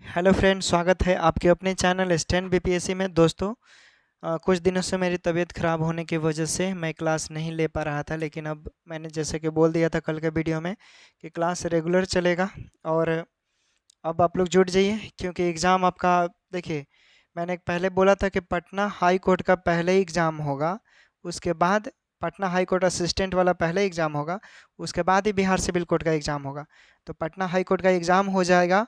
Hello friend, स्वागत है आपके अपने चैनल स्टैंड बीपीएससी में। दोस्तों, कुछ दिनों से मेरी तबीयत ख़राब होने की वजह से मैं क्लास नहीं ले पा रहा था, लेकिन अब मैंने जैसे कि बोल दिया था कल के वीडियो में कि क्लास रेगुलर चलेगा। और अब आप लोग जुट जाइए क्योंकि एग्ज़ाम आपका, देखिए, मैंने पहले बोला था कि पटना हाई कोर्ट का पहले एग्ज़ाम होगा, उसके बाद पटना हाई कोर्ट असिस्टेंट वाला पहले एग्ज़ाम होगा, उसके बाद ही बिहार सिविल कोर्ट का एग्ज़ाम होगा। तो पटना हाई कोर्ट का एग्ज़ाम हो जाएगा,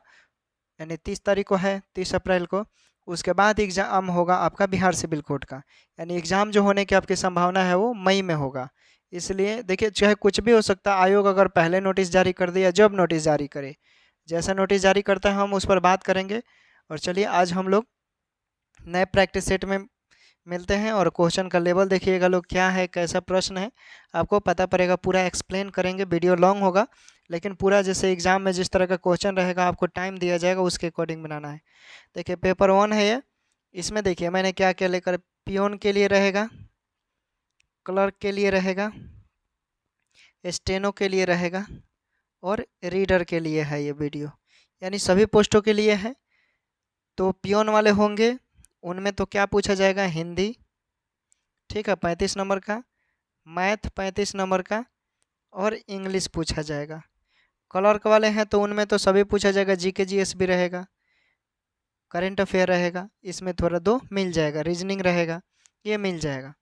यानी 30 तारीख को है, 30 अप्रैल को। उसके बाद एग्ज़ाम होगा आपका बिहार सिविल कोर्ट का। यानी एग्ज़ाम जो होने की आपकी संभावना है वो मई में होगा। इसलिए देखिए, चाहे कुछ भी हो सकता है, आयोग अगर पहले नोटिस जारी कर दिया, जब नोटिस जारी करे, जैसा नोटिस जारी करता है हम उस पर बात करेंगे। और चलिए आज हम लोग नए प्रैक्टिस सेट में मिलते हैं और क्वेश्चन का लेवल देखिएगा लोग, क्या है, कैसा प्रश्न है, आपको पता पड़ेगा। पूरा एक्सप्लेन करेंगे, वीडियो लॉन्ग होगा, लेकिन पूरा जैसे एग्जाम में जिस तरह का क्वेश्चन रहेगा आपको टाइम दिया जाएगा उसके अकॉर्डिंग बनाना है। देखिए, पेपर 1 है ये। इसमें देखिए मैंने क्या क्या लेकर, पियोन के लिए रहेगा, क्लर्क के लिए रहेगा, स्टेनो के लिए रहेगा और रीडर के लिए है ये वीडियो। यानी सभी पोस्टों के लिए है। तो पियोन वाले होंगे, उनमें तो क्या पूछा जाएगा, हिंदी, ठीक है, 35 नंबर का, मैथ 35 नंबर का, और इंग्लिश पूछा जाएगा। क्लर्क वाले हैं तो उनमें तो सभी पूछा जाएगा, जीके जीएस भी रहेगा, करंट अफेयर रहेगा, इसमें थोड़ा दो मिल जाएगा, रीजनिंग रहेगा, ये मिल जाएगा।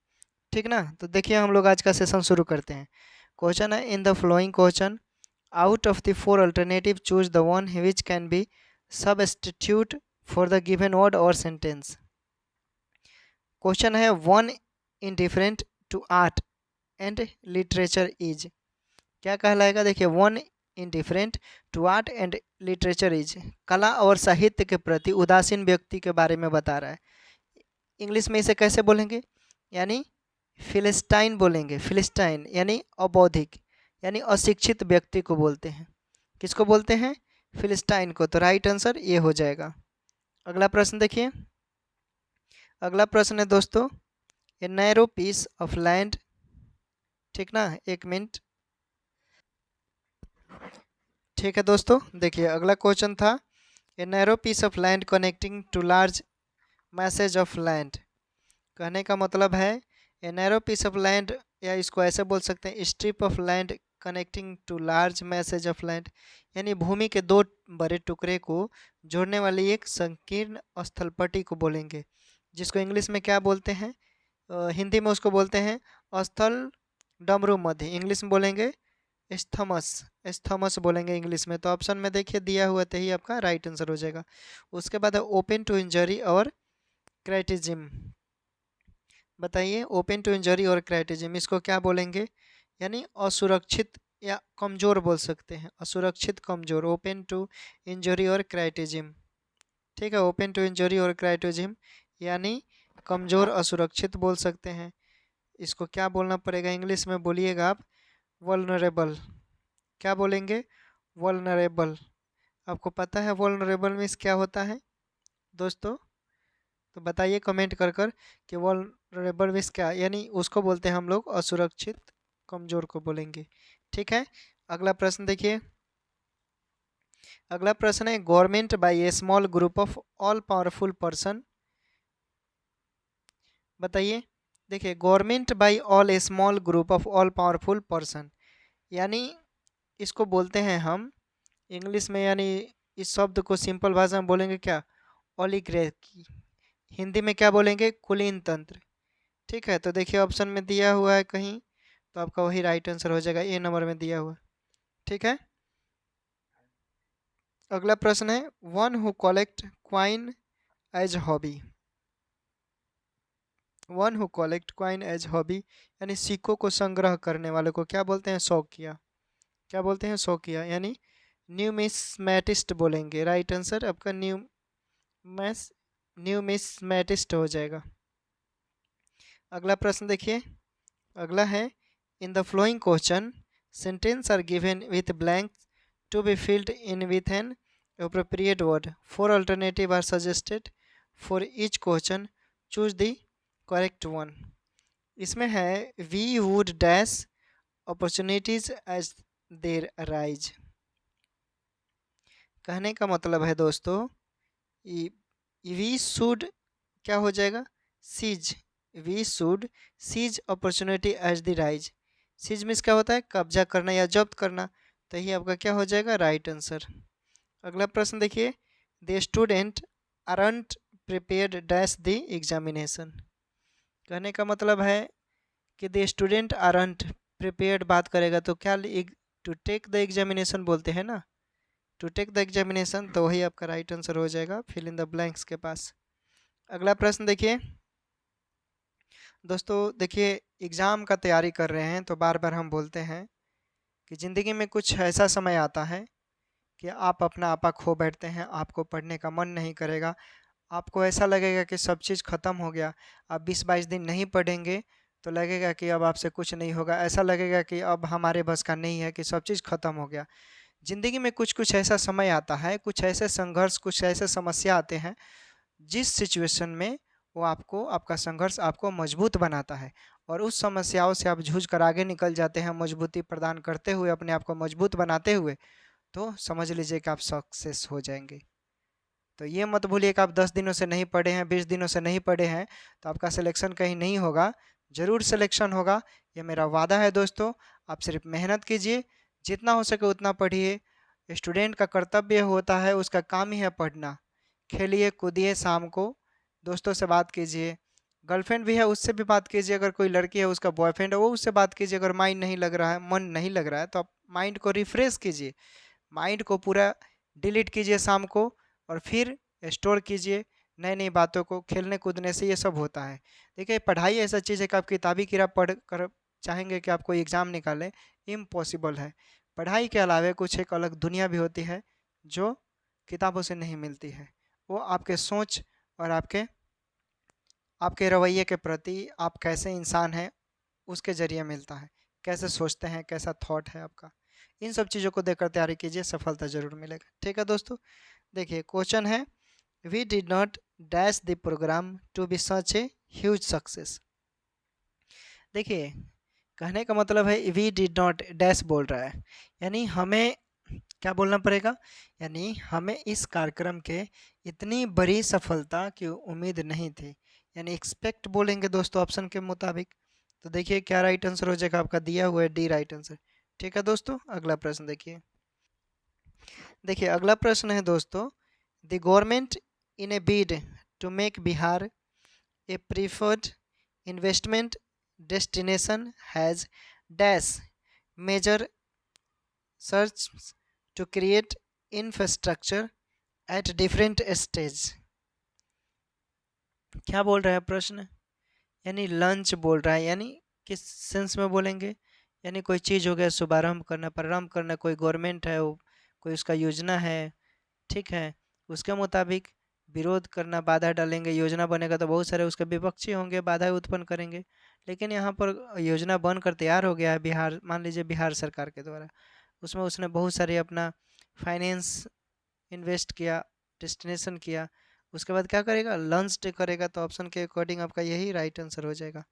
ठीक ना। तो देखिए हम लोग आज का सेशन शुरू करते हैं। क्वेश्चन है, in the flowing question out of the four alternative choose the one which can be substitute for the given word और सेंटेंस। क्वेश्चन है, one indifferent to art and literature is, क्या कहलाएगा। देखिए, one indifferent to art and literature is, कला और साहित्य के प्रति उदासीन व्यक्ति के बारे में बता रहा है। इंग्लिश में इसे कैसे बोलेंगे, यानी फिलिस्टाइन बोलेंगे। फिलिस्टाइन यानी अबौधिक, यानी अशिक्षित व्यक्ति को बोलते हैं। किसको बोलते हैं, फिलिस्टाइन को। तो राइट आंसर ये हो जाएगा। अगला प्रश्न देखिए। अगला प्रश्न है दोस्तों, a narrow piece of land, ठीक ना, एक मिनट, ठीक है दोस्तों। देखिए अगला क्वेश्चन था, a narrow piece of land connecting to large message of land. कहने का मतलब है, a narrow piece of land, या इसको ऐसे बोल सकते हैं, strip of land connecting to large message of land, यानी भूमि के दो बड़े टुकड़े को जोड़ने वाली एक संकीर्ण स्थलपट्टी को बोलेंगे, जिसको इंग्लिश में क्या बोलते हैं, हिंदी में उसको बोलते हैं स्थल डमरू मध्य, इंग्लिश में बोलेंगे एस्थमस। एस्थमस बोलेंगे इंग्लिश में। तो ऑप्शन में देखिए दिया हुआ तो ही आपका राइट आंसर हो जाएगा। उसके बाद है ओपन टू इंजरी और क्राइटिज्म। बताइए, ओपन टू इंजरी और क्राइटिज्म इसको क्या बोलेंगे, यानी असुरक्षित या कमज़ोर बोल सकते हैं, असुरक्षित कमज़ोर, ओपन टू इंजरी और क्राइटिज्म। ठीक है, ओपन टू इंजरी और क्राइटिज्म यानी कमज़ोर असुरक्षित बोल सकते हैं। इसको क्या बोलना पड़ेगा, इंग्लिश में बोलिएगा आप, वल्नरेबल। क्या बोलेंगे, वल्नरेबल। आपको पता है वल्नरेबल मीन्स क्या होता है दोस्तों, तो बताइए कमेंट कर कर कि वल्नरेबल मीन्स क्या, यानी उसको बोलते हैं हम लोग असुरक्षित कमजोर को बोलेंगे। ठीक है, अगला प्रश्न देखिए। अगला प्रश्न है, government by A small group of all powerful person. बताइए, देखिए, government by all A small group of all powerful person, यानी इसको बोलते हैं हम इंग्लिश में, यानी इस शब्द को सिंपल भाषा में बोलेंगे क्या, ओलिग्रेकी। हिंदी में क्या बोलेंगे, कुलीन तंत्र। ठीक है, तो देखिए ऑप्शन में दिया हुआ है कहीं, तो आपका वही राइट आंसर हो जाएगा, ए नंबर में दिया हुआ। ठीक है, अगला प्रश्न है, one who collect coin as hobby. One who collect coin as hobby, यानी सिक्कों को संग्रह करने वाले को क्या बोलते हैं, शौकिया। क्या बोलते हैं, शौकिया, यानी न्यूमिस्मैटिस्ट बोलेंगे। राइट आंसर आपका मैस न्यूमिस्मैटिस्ट हो जाएगा। अगला प्रश्न देखिए। अगला है, in the flowing question sentence are given with blank to be filled in with an appropriate word. Four alternative are suggested for each question. Choose the correct one. इसमें है, we would dash opportunities as they arise। कहने का मतलब है दोस्तों we should क्या हो जाएगा, seize, we should seize opportunity as the rise. Seize means क्या होता है, कब्जा करना या जब्त करना, तो ये आपका क्या हो जाएगा, राइट आंसर। अगला प्रश्न देखिए, the student aren't prepared dash the examination. कहने का मतलब है कि द स्टूडेंट आरंट प्रिपेयर्ड बात करेगा तो क्या, टू टेक द एग्जामिनेशन बोलते हैं ना, टू टेक द एग्जामिनेशन, तो वही आपका राइट आंसर हो जाएगा फिल इन द ब्लैंक्स के पास। अगला प्रश्न देखिए दोस्तों, देखिए एग्ज़ाम का तैयारी कर रहे हैं तो बार बार हम बोलते हैं कि ज़िंदगी में कुछ ऐसा समय आता है कि आप अपना आपा खो बैठते हैं, आपको पढ़ने का मन नहीं करेगा, आपको ऐसा लगेगा कि सब चीज़ ख़त्म हो गया। आप 20-22 दिन नहीं पढ़ेंगे तो लगेगा कि अब आपसे कुछ नहीं होगा, ऐसा लगेगा कि अब हमारे बस का नहीं है, कि सब चीज़ ख़त्म हो गया। ज़िंदगी में कुछ कुछ ऐसा समय आता है, कुछ ऐसे संघर्ष, कुछ ऐसे समस्या आते हैं जिस सिचुएशन में वो आपको, आपका संघर्ष आपको मजबूत बनाता है, और उस समस्याओं से आप जूझ कर आगे निकल जाते हैं, मजबूती प्रदान करते हुए, अपने आप को मजबूत बनाते हुए, तो समझ लीजिए कि आप सक्सेस हो जाएंगे। तो ये मत भूलिए कि आप 10 दिनों से नहीं पढ़े हैं, 20 दिनों से नहीं पढ़े हैं तो आपका सिलेक्शन कहीं नहीं होगा, ज़रूर सिलेक्शन होगा, ये मेरा वादा है दोस्तों। आप सिर्फ मेहनत कीजिए, जितना हो सके उतना पढ़िए। स्टूडेंट का कर्तव्य होता है, उसका काम ही है पढ़ना। खेलिए कूदिए, शाम को दोस्तों से बात कीजिए, गर्लफ्रेंड भी है उससे भी बात कीजिए, अगर कोई लड़की है उसका बॉयफ्रेंड है वो उससे बात कीजिए। अगर माइंड नहीं लग रहा है, मन नहीं लग रहा है, तो आप माइंड को रिफ्रेश कीजिए, माइंड को पूरा डिलीट कीजिए शाम को, और फिर स्टोर कीजिए नई नई बातों को। खेलने कूदने से ये सब होता है। देखिए पढ़ाई ऐसा चीज़ है कि आप किताबी कीड़ा पढ़ कर चाहेंगे कि आप कोई एग्ज़ाम निकालें, इम्पॉसिबल है। पढ़ाई के अलावा कुछ एक अलग दुनिया भी होती है जो किताबों से नहीं मिलती है। वो आपके सोच और आपके आपके रवैये के प्रति, आप कैसे इंसान हैं उसके ज़रिए मिलता है। कैसे सोचते हैं, कैसा थॉट है आपका, इन सब चीज़ों को देखकर तैयारी कीजिए, सफलता ज़रूर मिलेगा। ठीक है दोस्तों, देखिए क्वेश्चन है, we did not dash the programme to be such a huge success. देखिए कहने का मतलब है वी डिड नॉट डैश बोल रहा है, यानी हमें क्या बोलना पड़ेगा, यानी हमें इस कार्यक्रम के इतनी बड़ी सफलता की उम्मीद नहीं थी, यानी एक्सपेक्ट बोलेंगे दोस्तों ऑप्शन के मुताबिक। तो देखिए क्या राइट आंसर हो जाएगा, आपका दिया हुआ है डी राइट आंसर। ठीक है दोस्तों, अगला प्रश्न देखिए। देखिए अगला प्रश्न है दोस्तों, the government in a bid to make Bihar a preferred investment destination has dash major search to create infrastructure at different stage. क्या बोल रहा है प्रश्न, यानी लंच बोल रहा है, यानी किस सेंस में बोलेंगे, यानी कोई चीज़ हो गया, शुभारंभ करना, प्रारंभ करना, कोई गवर्नमेंट है वो, कोई उसका योजना है, ठीक है, उसके मुताबिक विरोध करना, बाधा डालेंगे। योजना बनेगा तो बहुत सारे उसके विपक्षी होंगे, बाधा उत्पन्न करेंगे। लेकिन यहाँ पर योजना बनकर तैयार हो गया है बिहार, मान लीजिए बिहार सरकार के द्वारा, उसमें उसने बहुत सारे अपना फाइनेंस इन्वेस्ट किया, डेस्टिनेशन किया, उसके बाद क्या करेगा, लंच करेगा। तो ऑप्शन के अकॉर्डिंग आपका यही राइट आंसर हो जाएगा।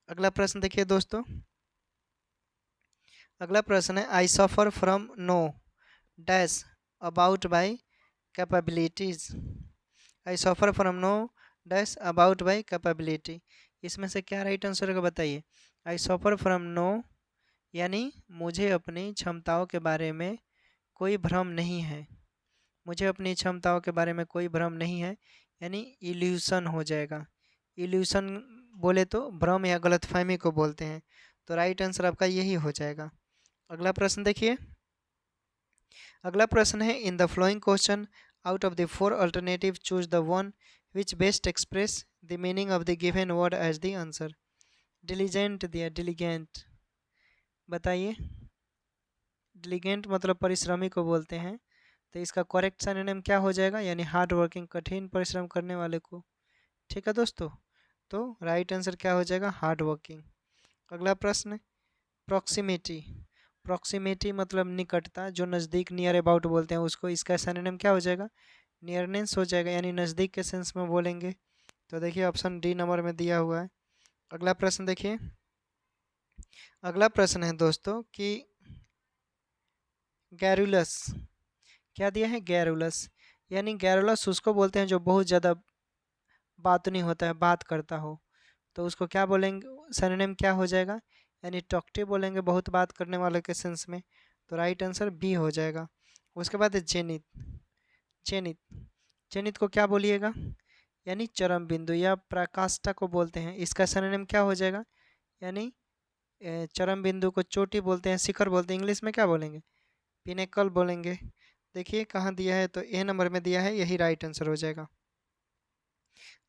अगला प्रश्न देखिए दोस्तों, अगला प्रश्न है, I suffer from no dash about by capabilities. I suffer from no dash about by capability, इसमें से क्या राइट आंसर होगा बताइए। आई सफ़र फ्रॉम नो यानी मुझे अपनी क्षमताओं के बारे में कोई भ्रम नहीं है, मुझे अपनी क्षमताओं के बारे में कोई भ्रम नहीं है, यानी इल्यूशन हो जाएगा। इल्यूशन बोले तो भ्रम या गलतफहमी को बोलते हैं, तो राइट आंसर आपका यही हो जाएगा। अगला प्रश्न देखिए, अगला प्रश्न है, in the flowing question out of the four alternative choose the one which best express the meaning of the given word as the answer. Diligent दिया, डिलीगेंट बताइए। डिलीगेंट मतलब परिश्रमी को बोलते हैं, तो इसका करेक्ट सिनोनिम क्या हो जाएगा, यानी हार्ड वर्किंग, कठिन परिश्रम करने वाले को। ठीक है दोस्तों, तो राइट आंसर क्या हो जाएगा, हार्ड वर्किंग। अगला प्रश्न, प्रॉक्सिमिटी। प्रॉक्सिमिटी मतलब निकटता, जो नज़दीक, नियर अबाउट बोलते हैं उसको, इसका सिनोनिम क्या हो जाएगा, नियरनेस हो जाएगा, यानी नज़दीक के सेंस में बोलेंगे। तो देखिए ऑप्शन डी नंबर में दिया हुआ है। अगला प्रश्न देखिए, अगला प्रश्न है दोस्तों कि गैरुलस, क्या दिया है, गैरुलस, यानी गैरोलस उसको बोलते हैं जो बहुत ज़्यादा बातूनी होता है, बात करता हो, तो उसको क्या बोलेंगे, सरनेम क्या हो जाएगा, यानी टॉक्टिव बोलेंगे बहुत बात करने वाले के सेंस में। तो राइट आंसर बी हो जाएगा। उसके बाद है जेनिथ। जेनिथ, जेनिथ को क्या बोलिएगा, यानी चरम बिंदु या पराकाष्ठा को बोलते हैं। इसका सरनेम क्या हो जाएगा, यानी चरम बिंदु को चोटी बोलते हैं, शिखर बोलते हैं, इंग्लिश में क्या बोलेंगे, पिनेकल बोलेंगे। देखिए कहाँ दिया है, तो ए नंबर में दिया है, यही राइट आंसर हो जाएगा।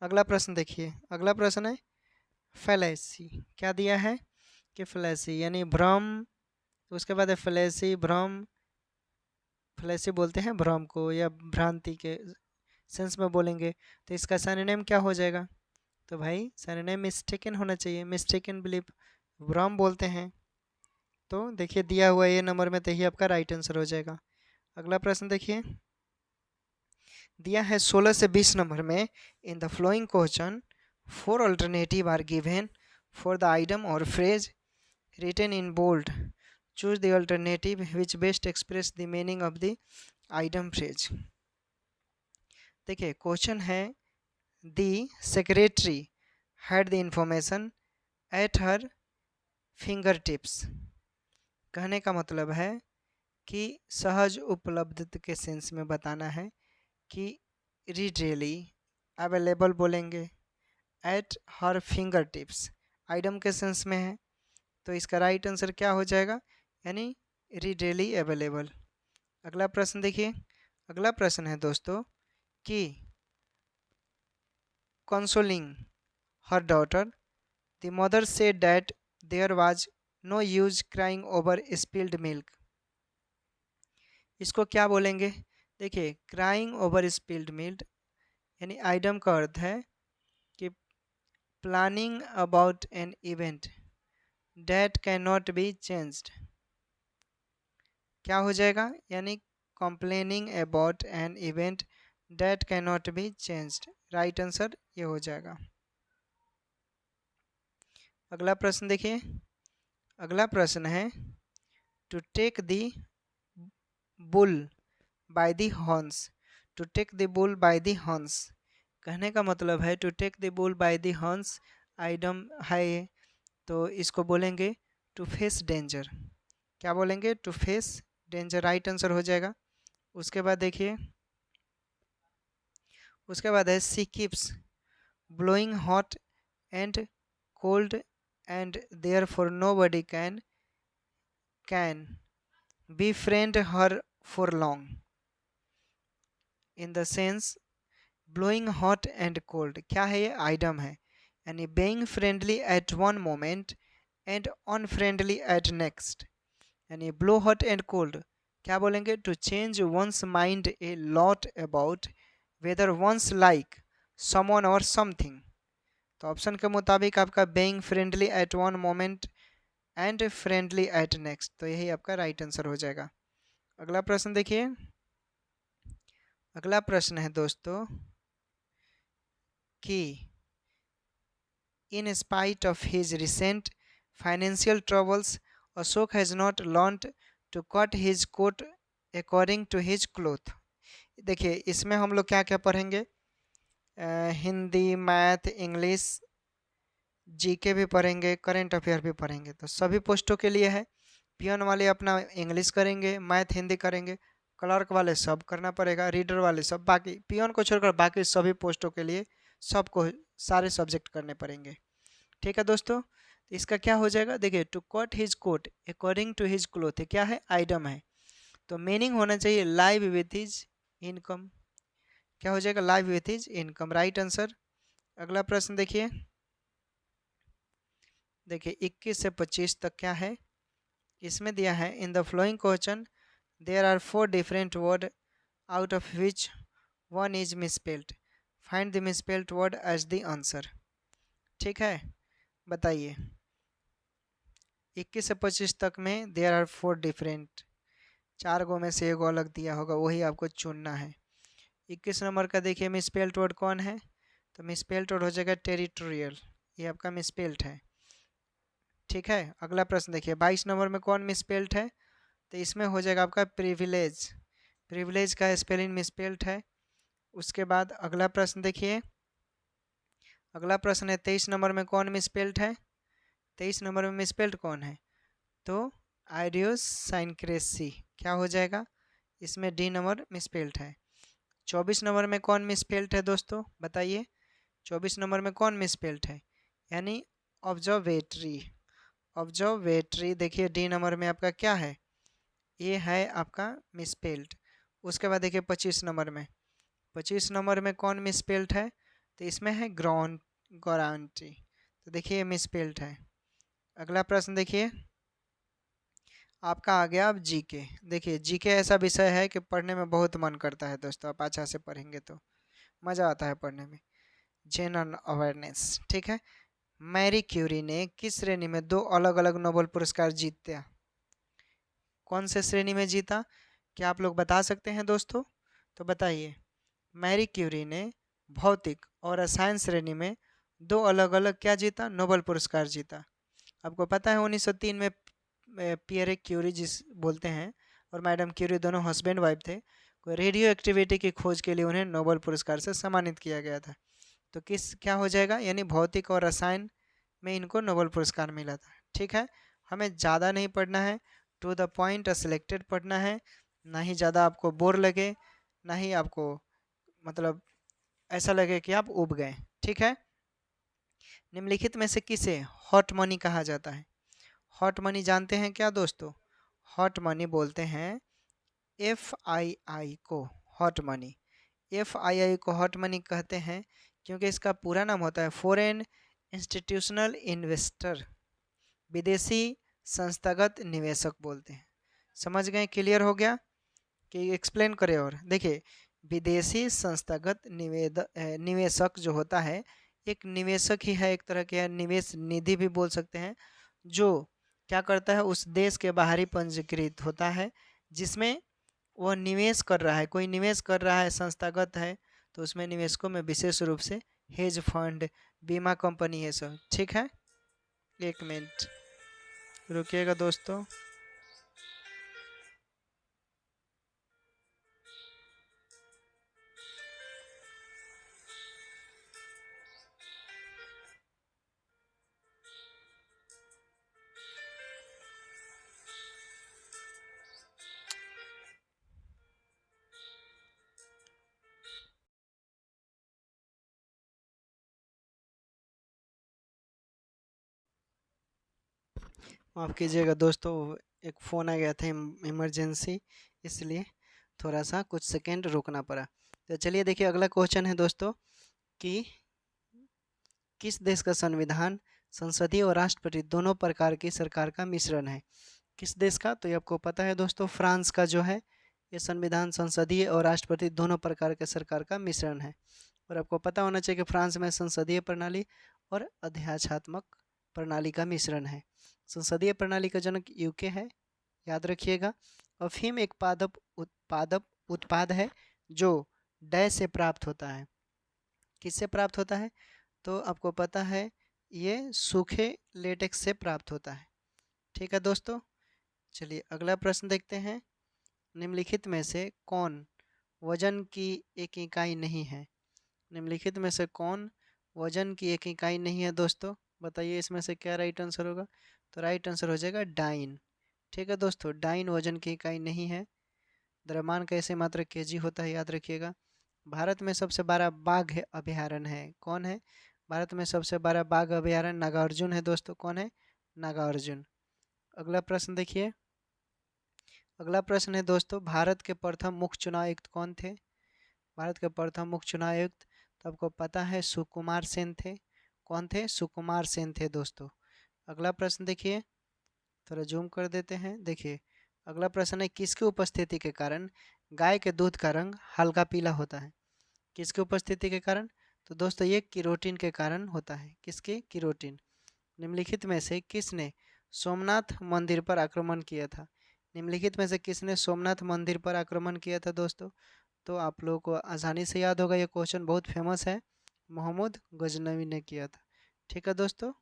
अगला प्रश्न देखिए, अगला प्रश्न है फैलेसी। क्या दिया है कि फैलेसी यानी भ्रम, उसके बाद है फैलेसी, भ्रम, फैलेसी बोलते हैं भ्रम को या भ्रांति के सेंस में बोलेंगे। तो इसका सिनोनिम क्या हो जाएगा, तो भाई सिनोनिम मिस्टेकन होना चाहिए, मिस्टेकन बिलीफ, भ्रम बोलते हैं। तो देखिए दिया हुआ ये नंबर में, तो ही आपका राइट आंसर हो जाएगा। अगला प्रश्न देखिए, दिया है 16 से 20 नंबर में, in the flowing question 4 alternative are given for the item और phrase written in bold. Choose the alternative which best express the meaning of the item phrase. देखिए क्वेश्चन है, the secretary had the information at her fingertips. कहने का मतलब है कि सहज उपलब्ध के सेंस में बताना है कि readily अवेलेबल बोलेंगे, at her fingertips आइटम के सेंस में है, तो इसका राइट आंसर क्या हो जाएगा, यानी रीडेली अवेलेबल। अगला प्रश्न देखिए, अगला प्रश्न है दोस्तों कि consoling her daughter the mother said that there was no use crying over spilled milk. इसको क्या बोलेंगे, देखिए क्राइंग ओवर स्पिल्ड मिल्क यानी आइटम का अर्थ है कि planning about an event that can not be changed. क्या हो जाएगा, यानी complaining about an event that can not be changed. Right answer ये हो जाएगा। अगला प्रश्न देखिए, अगला प्रश्न है to take the bull by the horns. To take the bull by the horns कहने का मतलब है, to take the bull by the horns item है, तो इसको बोलेंगे टू फेस डेंजर। क्या बोलेंगे, to face danger. Right answer हो जाएगा। उसके बाद देखिए, उसके बाद है she keeps blowing hot and cold and therefore nobody can befriend her for long. In the sense blowing hot and cold क्या है, ये आइटम है, यानी being friendly at one moment and unfriendly at next। यानी blow hot and cold क्या बोलेंगे, to change one's mind a lot about whether one's like someone और something. तो ऑप्शन के मुताबिक आपका being friendly at one moment and friendly at next, तो यही आपका राइट आंसर हो जाएगा। अगला प्रश्न देखिए, अगला प्रश्न है दोस्तों कि in spite of his recent financial troubles Ashok has not learned to cut his coat according to his cloth। देखिए इसमें हम लोग क्या क्या पढ़ेंगे, हिंदी, मैथ, इंग्लिश, जीके भी पढ़ेंगे, करंट अफेयर भी पढ़ेंगे। तो सभी पोस्टों के लिए है, पियन वाले अपना इंग्लिश करेंगे, मैथ हिंदी करेंगे, क्लर्क वाले सब करना पड़ेगा, रीडर वाले सब, बाकी पियन को छोड़कर बाकी सभी पोस्टों के लिए सबको सारे सब्जेक्ट करने पड़ेंगे। ठीक है दोस्तों, इसका क्या हो जाएगा, देखिए to cut his coat according to his cloth क्या है, आइटम है, तो मीनिंग होना चाहिए लाइव विथ हिज इनकम। क्या हो जाएगा, live with his income. Right answer. अगला प्रश्न देखिए, देखिए 21 से 25 तक क्या है, इसमें दिया है in the flowing question there are 4 different word out of which one is misspelled, find the misspelled word as the answer. ठीक है, बताइए 21 से 25 तक में देयर आर 4 डिफरेंट, 4 गो में से 1 अलग दिया होगा, वही आपको चुनना है। 21 नंबर का देखिए मिसपेल्ड वर्ड कौन है, तो मिसपेल्ड वर्ड हो जाएगा टेरिटोरियल, ये आपका मिसपेल्ड है। ठीक है, अगला प्रश्न देखिए 22 नंबर में कौन मिसपेल्ड है, तो इसमें हो जाएगा आपका प्रिविलेज। प्रिविलेज का स्पेलिंग मिसपेल्ड है। उसके बाद अगला प्रश्न देखिए, अगला प्रश्न है 23 नंबर में कौन मिसपेल्ट है? 23 नंबर में मिसपेल्ट कौन है? तो आइडियोसाइनक्रेसी क्या हो जाएगा? इसमें डी नंबर मिसपेल्ट है। 24 नंबर में कौन मिसपेल्ट है दोस्तों, बताइए? 24 नंबर में कौन मिसपेल्ट है? यानी ऑब्जर्वेटरी। ऑब्जर्वेटरी देखिए डी नंबर में आपका क्या है? ये है आपका मिसपेल्ट। उसके बाद देखिए 25 नंबर में, 25 नंबर में कौन मिसपेल्ट है? तो इसमें है ग्राउंड गारंटी। तो देखिए मिसपेल्ट है। अगला प्रश्न देखिए, आपका आ गया अब जीके। देखिए जीके ऐसा विषय है कि पढ़ने में बहुत मन करता है दोस्तों, आप अच्छा से पढ़ेंगे तो मज़ा आता है पढ़ने में। जनरल अवेयरनेस, ठीक है। मैरी क्यूरी ने किस श्रेणी में 2 अलग अलग नोबेल पुरस्कार जीता? कौन से श्रेणी में जीता, क्या आप लोग बता सकते हैं दोस्तों? तो बताइए। मैरी क्यूरी ने भौतिक और रसायन श्रेणी में 2 अलग अलग क्या जीता? नोबेल पुरस्कार जीता। आपको पता है 1903 में पियरे क्यूरी जिस बोलते हैं और मैडम क्यूरी दोनों हस्बैंड वाइफ थे, को रेडियो एक्टिविटी की खोज के लिए उन्हें नोबेल पुरस्कार से सम्मानित किया गया था। तो किस क्या हो जाएगा? यानी भौतिक और रसायन में इनको नोबेल पुरस्कार मिला था। ठीक है, हमें ज़्यादा नहीं पढ़ना है, टू द पॉइंट सिलेक्टेड पढ़ना है, ना ही ज़्यादा आपको बोर लगे, ना ही आपको मतलब ऐसा लगे कि आप ऊब गए। ठीक है, निम्नलिखित में से किसे हॉट मनी कहा जाता है? हॉट मनी जानते हैं क्या दोस्तों? हॉट मनी बोलते हैं FII को हॉट मनी। FII को हॉट मनी कहते हैं क्योंकि इसका पूरा नाम होता है फॉरेन इंस्टीट्यूशनल इन्वेस्टर, विदेशी संस्थागत निवेशक बोलते हैं। समझ गए? क्लियर हो गया कि एक्सप्लेन करें? और देखिए विदेशी संस्थागत निवेशक जो होता है, एक निवेशक ही है, एक तरह के निवेश निधि भी बोल सकते हैं, जो क्या करता है उस देश के बाहरी पंजीकृत होता है जिसमें वह निवेश कर रहा है, कोई निवेश कर रहा है संस्थागत है, तो उसमें निवेशकों में विशेष रूप से हेज फंड, बीमा कंपनी है सब। ठीक है, एक मिनट रुकिएगा दोस्तों। माफ़ कीजिएगा दोस्तों, एक फ़ोन आ गया था इमरजेंसी, इसलिए थोड़ा सा कुछ सेकंड रुकना पड़ा। तो चलिए देखिए अगला क्वेश्चन है दोस्तों कि किस देश का संविधान संसदीय और राष्ट्रपति दोनों प्रकार की सरकार का मिश्रण है? किस देश का? तो ये आपको पता है दोस्तों, फ्रांस का जो है ये संविधान संसदीय और राष्ट्रपति दोनों प्रकार के सरकार का मिश्रण है। और आपको पता होना चाहिए कि फ्रांस में संसदीय प्रणाली और अध्याचात्मक प्रणाली का मिश्रण है। संसदीय प्रणाली का जनक यूके है, याद रखिएगा। अफीम एक उत्पाद है जो डय से प्राप्त होता है। किससे प्राप्त होता है? तो आपको पता है ये सूखे लेटेक्स से प्राप्त होता है। ठीक है दोस्तों, चलिए अगला प्रश्न देखते हैं। निम्नलिखित में से कौन वजन की एक इकाई नहीं है? निम्नलिखित में से कौन वजन की एक इकाई नहीं है दोस्तों? बताइए इसमें से क्या राइट आंसर होगा? तो राइट आंसर हो जाएगा डाइन। ठीक है दोस्तों, डाइन वजन की इकाई नहीं है। द्रव्यमान कैसे मात्रक केजी होता है, याद रखिएगा। भारत में सबसे बड़ा बाघ अभयारण्य है, कौन है? भारत में सबसे बड़ा बाघ अभयारण्य नागार्जुन है दोस्तों। कौन है? नागार्जुन। अगला प्रश्न देखिए, अगला प्रश्न है दोस्तों, भारत के प्रथम मुख्य चुनाव आयुक्त कौन थे? भारत के प्रथम मुख्य चुनाव आयुक्त तो आपको पता है सुकुमार सेन थे। कौन थे? सुकुमार सेन थे दोस्तों। अगला प्रश्न देखिए, थोड़ा जूम कर देते हैं। देखिए अगला प्रश्न है, किसकी उपस्थिति के कारण गाय के दूध का रंग हल्का पीला होता है? किसकी उपस्थिति के कारण? तो दोस्तों ये किरोटिन के कारण होता है। किसके? किरोटिन। निम्नलिखित में से किसने सोमनाथ मंदिर पर आक्रमण किया था? निम्नलिखित में से किसने सोमनाथ मंदिर पर आक्रमण किया था दोस्तों? तो आप लोगों को आसानी से याद होगा, ये क्वेश्चन बहुत फेमस है। मोहम्मद गजनवी ने किया था। ठीक है दोस्तों,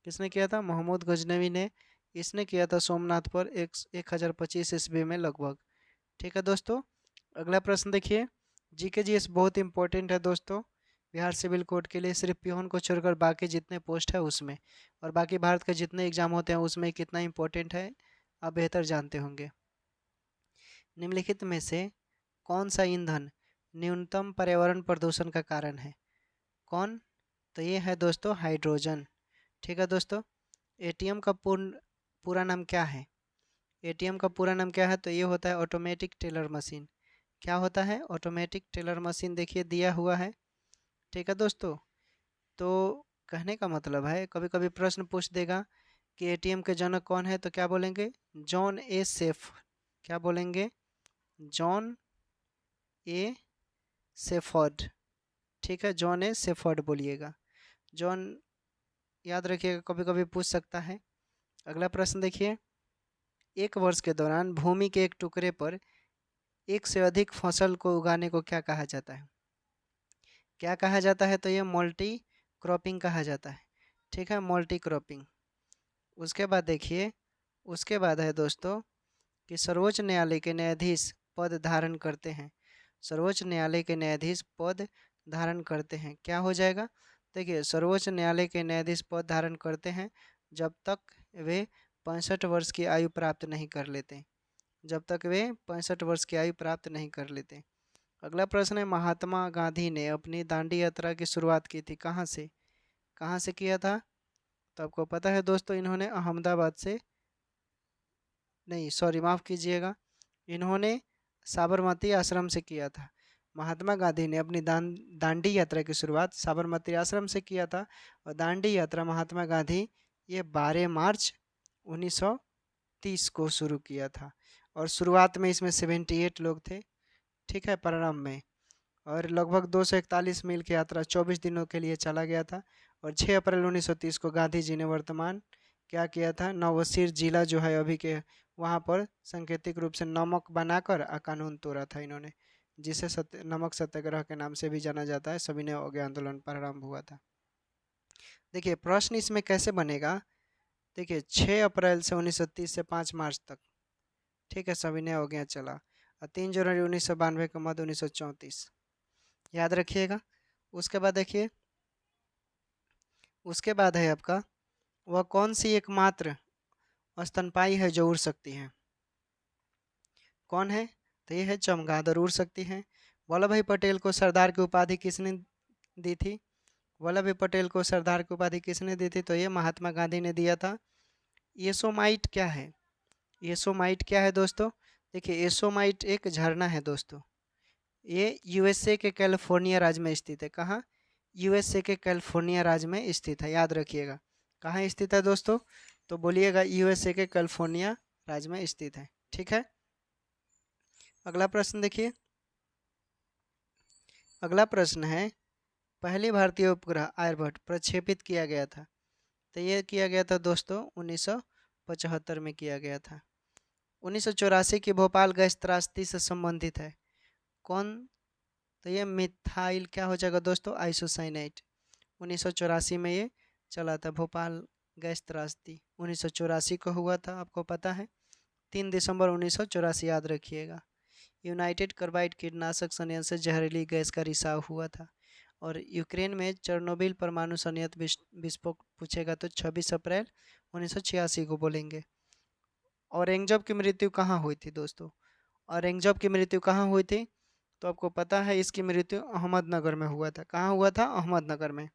किसने किया था? मोहम्मद गजनवी ने। इसने किया था सोमनाथ पर 1025 ईस्वी में लगभग। ठीक है दोस्तों, अगला प्रश्न देखिए, जीके बहुत इंपॉर्टेंट है दोस्तों बिहार सिविल कोड के लिए, सिर्फ पियून को छोड़कर बाकी जितने पोस्ट है उसमें, और बाकी भारत के जितने एग्जाम होते हैं उसमें कितना इंपॉर्टेंट है आप बेहतर जानते होंगे। निम्नलिखित में से कौन सा ईंधन न्यूनतम पर्यावरण प्रदूषण का कारण है? कौन? तो ये है दोस्तों हाइड्रोजन। ठीक है दोस्तों। एटीएम का पूरा नाम क्या है? एटीएम का पूरा नाम क्या है? तो ये होता है ऑटोमेटिक टेलर मशीन। क्या होता है? ऑटोमेटिक टेलर मशीन, देखिए दिया हुआ है। ठीक है दोस्तों। तो कहने का मतलब है, कभी कभी प्रश्न पूछ देगा कि एटीएम के जनक कौन है, तो क्या बोलेंगे? John a safe. क्या बोलेंगे? जॉन ए सेफर्ड। ठीक है, जॉन ए सेफर्ड बोलिएगा। जॉन याद रखिएगा, कभी कभी पूछ सकता है। अगला प्रश्न देखिए, एक वर्ष के दौरान भूमि के एक टुकड़े पर एक से अधिक फसल को उगाने को क्या कहा जाता है? क्या कहा जाता है? तो ये मल्टी क्रॉपिंग कहा जाता है। ठीक है, मल्टी क्रॉपिंग। उसके बाद देखिए, उसके बाद है दोस्तों कि सर्वोच्च न्यायालय के न्यायाधीश पद धारण करते हैं। सर्वोच्च न्यायालय के न्यायाधीश पद धारण करते हैं, क्या हो जाएगा? देखिए, सर्वोच्च न्यायालय के न्यायाधीश पद धारण करते हैं जब तक वे 65 वर्ष की आयु प्राप्त नहीं कर लेते। जब तक वे 65 वर्ष की आयु प्राप्त नहीं कर लेते। अगला प्रश्न है, महात्मा गांधी ने अपनी दांडी यात्रा की शुरुआत की थी कहाँ से? कहाँ से किया था? तो आपको पता है दोस्तों, इन्होंने अहमदाबाद से, नहीं सॉरी माफ़ कीजिएगा, इन्होंने साबरमती आश्रम से किया था। महात्मा गांधी ने अपनी दांडी यात्रा की शुरुआत साबरमती आश्रम से किया था। और दांडी यात्रा महात्मा गांधी ये 12 मार्च 1930 को शुरू किया था। और शुरुआत में इसमें 78 लोग थे। ठीक है, प्रारंभ में। और लगभग 241 मील की यात्रा 24 दिनों के लिए चला गया था। और 6 अप्रैल 1930 को गांधी जी ने वर्तमान क्या किया था? नवसीर जिला जो है अभी के, वहाँ पर सांकेतिक रूप से नमक बनाकर कानून तोड़ा था इन्होंने, जिसे नमक सत्याग्रह के नाम से भी जाना जाता है। सविनय अवज्ञा आंदोलन प्रारंभ हुआ था। देखिए प्रश्न इसमें कैसे बनेगा, देखिए 6 अप्रैल से 1930 से 5 मार्च तक, ठीक है, सविनय अवज्ञा चला। और 3 जनवरी 1992 के मध्य 1934, याद रखिएगा। उसके बाद देखिए, उसके बाद है आपका, वह कौन सी एकमात्र स्तनपायी है जो उड़ सकती है? कौन है? तो ये है चमगादड़, उड़ सकती है। वल्लभ भाई पटेल को सरदार की उपाधि किसने दी थी? वल्लभ भाई पटेल को सरदार की उपाधि किसने दी थी? तो ये महात्मा गांधी ने दिया था। येसोमाइट क्या है? येसोमाइट क्या है दोस्तों? देखिए येसोमाइट एक झरना है दोस्तों। ये यूएसए के कैलिफोर्निया राज्य में स्थित है। कहाँ? यूएसए के कैलिफोर्निया राज्य में स्थित है, याद रखिएगा। कहाँ स्थित है दोस्तों? तो बोलिएगा यूएसए के कैलिफोर्निया राज्य में स्थित है। ठीक है, अगला प्रश्न देखिए। अगला प्रश्न है, पहली भारतीय उपग्रह आर्यभट्ट प्रक्षेपित किया गया था। तो ये किया गया था दोस्तों 1975 में किया गया था। 1984 की भोपाल गैस त्रासदी से संबंधित है कौन? तो ये मिथाइल क्या हो जाएगा दोस्तों? आइसोसाइनाइड। 1984 में ये चला था, भोपाल गैस त्रासदी 1984 को हुआ था, आपको पता है। 3 दिसंबर 1984 याद रखिएगा। यूनाइटेड कार्बाइड कीटनाशक संयंत्र से जहरीली गैस का रिसाव हुआ था। और यूक्रेन में चेर्नोबिल परमाणु संयंत्र विस्फोट पूछेगा तो 26 अप्रैल 1986 को बोलेंगे। औरंगजेब की मृत्यु कहाँ हुई थी दोस्तों? औरंगजेब की मृत्यु कहाँ हुई थी? तो आपको पता है इसकी मृत्यु अहमदनगर में हुआ था। कहाँ हुआ था? अहमदनगर में।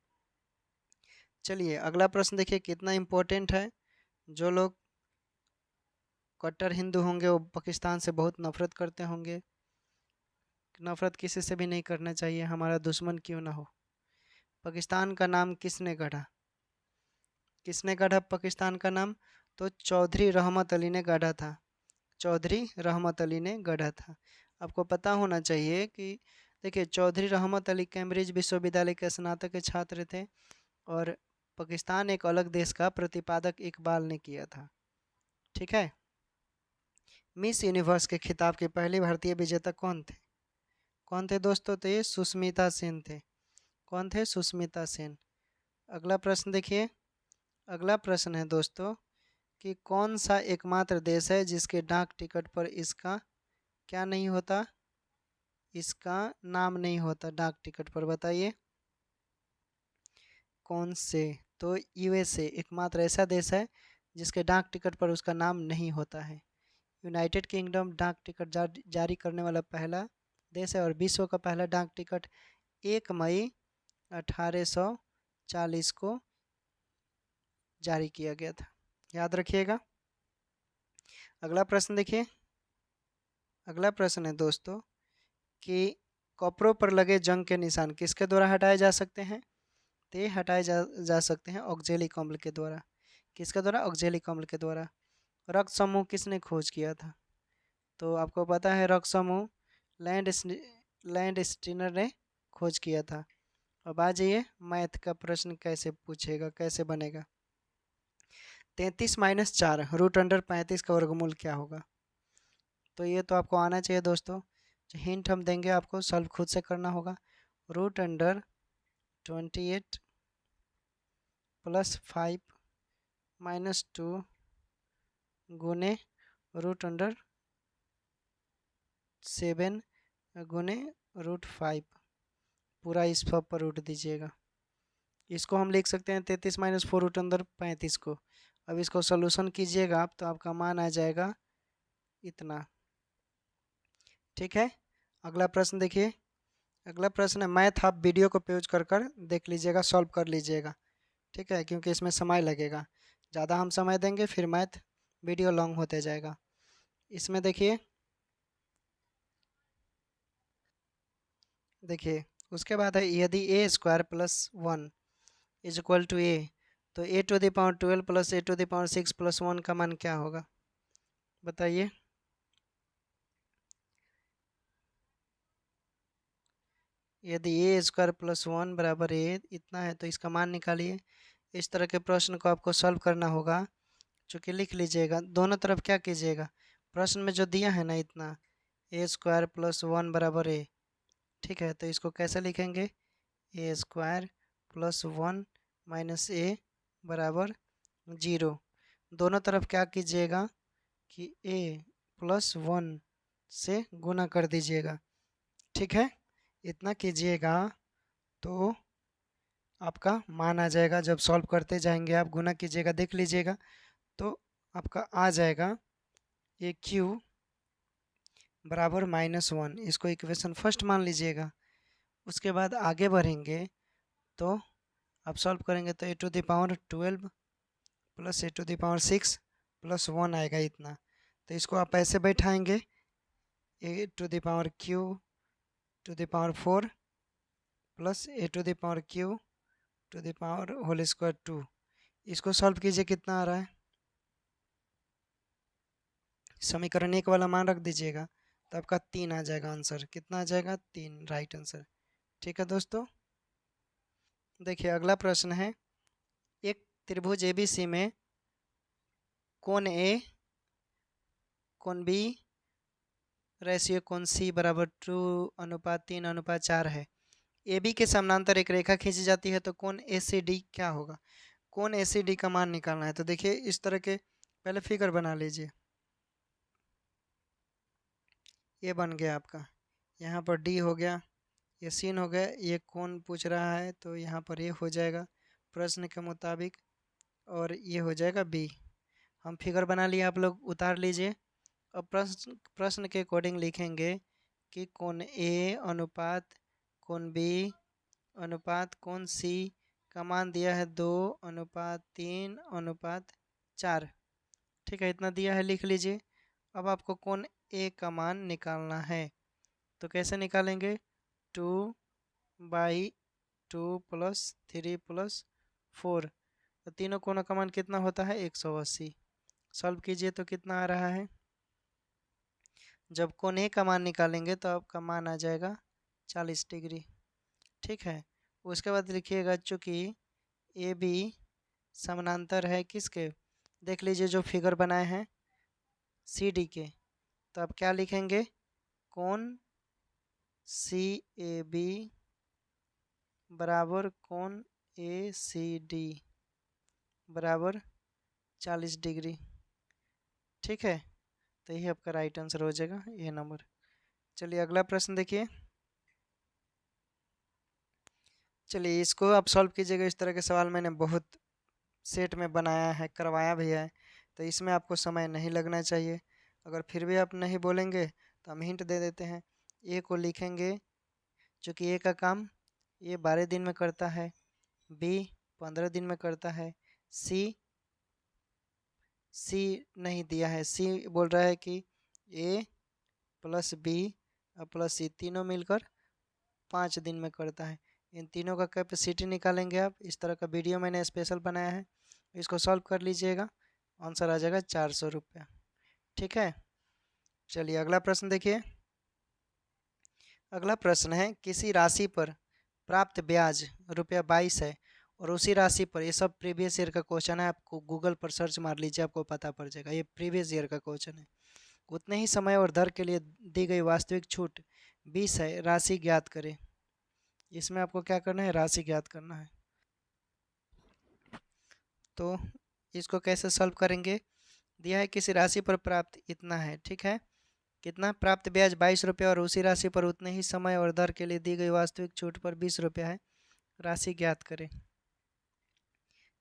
चलिए अगला प्रश्न देखिए कितना इम्पोर्टेंट है। जो लोग कट्टर हिंदू होंगे वो पाकिस्तान से बहुत नफरत करते होंगे। नफरत किसी से भी नहीं करना चाहिए, हमारा दुश्मन क्यों ना हो। पाकिस्तान का नाम किसने गढ़ा? किसने गढ़ा पाकिस्तान का नाम? तो चौधरी रहमत अली ने गढ़ा था। चौधरी रहमत अली ने गढ़ा था। आपको पता होना चाहिए कि देखिए चौधरी रहमत अली कैम्ब्रिज विश्वविद्यालय के स्नातक के छात्र थे। और पाकिस्तान एक अलग देश का प्रतिपादक इकबाल ने किया था। ठीक है। मिस यूनिवर्स के खिताब के पहले भारतीय विजेता कौन थे? कौन थे दोस्तों? तो ये सुष्मिता सेन थे। कौन थे? सुष्मिता सेन। अगला प्रश्न देखिए। अगला प्रश्न है दोस्तों कि कौन सा एकमात्र देश है जिसके डाक टिकट पर इसका क्या नहीं होता? इसका नाम नहीं होता डाक टिकट पर, बताइए कौन से? तो यूएसए एकमात्र ऐसा देश है जिसके डाक टिकट पर उसका नाम नहीं होता है। यूनाइटेड किंगडम डाक टिकट जारी करने वाला पहला देश है और विश्व का पहला डाक टिकट 1 मई 1840 को जारी किया गया था, याद रखिएगा। अगला प्रश्न देखिए। अगला प्रश्न है दोस्तों कि कपड़ों पर लगे जंग के निशान किसके द्वारा हटाए जा सकते हैं? तो ये हटाए जा सकते हैं ऑक्जेलिक अम्ल के द्वारा। किसके द्वारा? ऑक्जेलिक अम्ल के द्वारा। रक्त समूह किसने खोज किया था? तो आपको पता है रक्त समूह लैंड स्टीनर ने खोज किया था। अब आ जाइए मैथ का प्रश्न कैसे पूछेगा, कैसे बनेगा। 33 - 4 √35 का वर्गमूल क्या होगा? तो ये तो आपको आना चाहिए दोस्तों। हिंट हम देंगे आपको, सॉल्व खुद से करना होगा। √28 +5 -2 गुने √7 गुने √5, पूरा इस पर रूट दीजिएगा। इसको हम लिख सकते हैं 33 - 4 √35 को। अब इसको सोल्यूशन कीजिएगा आप तो आपका मान आ जाएगा इतना। ठीक है, अगला प्रश्न देखिए। अगला प्रश्न है मैथ, आप वीडियो को पॉज कर कर देख लीजिएगा, सॉल्व कर लीजिएगा। ठीक है, क्योंकि इसमें समय लगेगा, ज़्यादा हम समय देंगे फिर मैथ वीडियो लॉन्ग होते जाएगा। इसमें देखिए उसके बाद है यदि a² + 1 = a, तो a⁻12 + a⁻6 + 1 का मान क्या होगा? बताइए। यदि a² + 1 = a इतना है तो इसका मान निकालिए। इस तरह के प्रश्न को आपको सॉल्व करना होगा। चूँकि लिख लीजिएगा, दोनों तरफ क्या कीजिएगा, प्रश्न में जो दिया है ना इतना a² + 1 = a, ठीक है, तो इसको कैसे लिखेंगे? a² + 1 - a = 0। दोनों तरफ क्या कीजिएगा कि a + 1 से गुना कर दीजिएगा। ठीक है, इतना कीजिएगा तो आपका मान आ जाएगा। जब सॉल्व करते जाएंगे आप गुना कीजिएगा, देख लीजिएगा तो आपका आ जाएगा AQ = -1। इसको इक्वेशन फर्स्ट मान लीजिएगा। उसके बाद आगे बढ़ेंगे तो आप सॉल्व करेंगे तो a⁻12 + a⁻6 + 1 आएगा इतना। तो इसको आप ऐसे बैठाएंगे a⁻³⁴ + a⁻³² 2। इसको सॉल्व कीजिए, कितना आ रहा है? समीकरण 1 वाला मान रख दीजिएगा तो आपका 3 आ जाएगा आंसर। कितना आ जाएगा? 3 राइट आंसर। ठीक है दोस्तों, देखिए अगला प्रश्न है एक त्रिभुज ABC में कोण A कोण B रेशियो कोण C = 2:3:4 है। AB के समानांतर एक रेखा खींची जाती है तो कोण ACD क्या होगा? कोण ACD का मान निकालना है। तो देखिए इस तरह के पहले फिगर बना लीजिए। ये बन गया आपका, यहाँ पर D हो गया, ये सीन हो गया, ये कोण पूछ रहा है तो यहाँ पर ये हो जाएगा प्रश्न के मुताबिक, और ये हो जाएगा B। हम फिगर बना लिए, आप लोग उतार लीजिए। अब प्रश्न के अकॉर्डिंग लिखेंगे कि कोण A अनुपात कोण B अनुपात कोण C का मान दिया है 2:3:4। ठीक है, इतना दिया है, लिख लीजिए। अब आपको कोण A का मान निकालना है तो कैसे निकालेंगे? 2/2 + 3 + 4, तो तीनों कोणों का मान कितना होता है? 180। सॉल्व कीजिए तो कितना आ रहा है? जब कोण A का मान निकालेंगे तो आपका मान आ जाएगा 40 डिग्री। ठीक है, उसके बाद लिखिएगा चूँकि AB समानांतर है किसके? देख लीजिए जो फिगर बनाए हैं CD के, तो आप क्या लिखेंगे? कोण CAB = कोण ACD = 40 डिग्री। ठीक है, तो यही आपका राइट आंसर हो जाएगा, ये नंबर। चलिए अगला प्रश्न देखिए। चलिए इसको आप सॉल्व कीजिएगा। इस तरह के सवाल मैंने बहुत सेट में बनाया है, करवाया भी है, तो इसमें आपको समय नहीं लगना चाहिए। अगर फिर भी आप नहीं बोलेंगे तो हम हिंट दे देते हैं। ए को लिखेंगे, चूँकि ए का काम ये 12 दिन में करता है, बी 15 दिन में करता है, सी सी नहीं दिया है, सी बोल रहा है कि ए प्लस बी प्लस सी तीनों मिलकर 5 दिन में करता है। इन तीनों का कैपेसिटी निकालेंगे आप। इस तरह का वीडियो मैंने स्पेशल बनाया है, इसको सॉल्व कर लीजिएगा, आंसर आ जाएगा 400 रुपया। ठीक है, चलिए अगला प्रश्न देखिए। अगला प्रश्न है, किसी राशि पर प्राप्त ब्याज ₹22 है और उसी राशि पर, ये सब प्रीवियस ईयर का क्वेश्चन है, आपको गूगल पर सर्च मार लीजिए, आपको पता पड़ जाएगा, ये प्रीवियस ईयर का क्वेश्चन है। उतने ही समय और दर के लिए दी गई वास्तविक छूट 20 है, राशि ज्ञात करें। इसमें आपको क्या करना है, राशि ज्ञात करना है। तो इसको कैसे सॉल्व करेंगे, दिया है किसी राशि पर प्राप्त इतना है, ठीक है, कितना प्राप्त ब्याज 22 रुपया और उसी राशि पर उतने ही समय और दर के लिए दी गई वास्तविक छूट पर 20 रुपया है, राशि ज्ञात करें।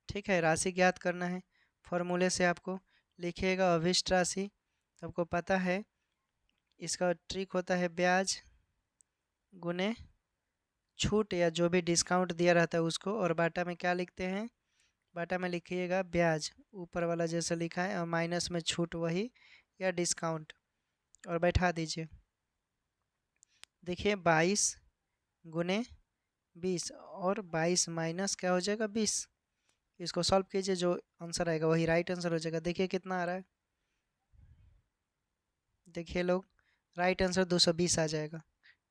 ठीक है, राशि ज्ञात करना है, फॉर्मूले से आपको लिखिएगा अभिष्ट राशि, आपको पता है इसका ट्रिक होता है ब्याज गुने छूट या जो भी डिस्काउंट दिया रहता है उसको, और बाटा में क्या लिखते हैं, बाटा में लिखिएगा ब्याज ऊपर वाला जैसा लिखा है और माइनस में छूट वही या डिस्काउंट, और बैठा दीजिए। देखिए 22 गुने 20 और 22 माइनस क्या हो जाएगा 20, इसको सॉल्व कीजिए, जो आंसर आएगा वही राइट आंसर हो जाएगा। देखिए कितना आ रहा है, देखिए लोग, राइट आंसर 220 आ जाएगा।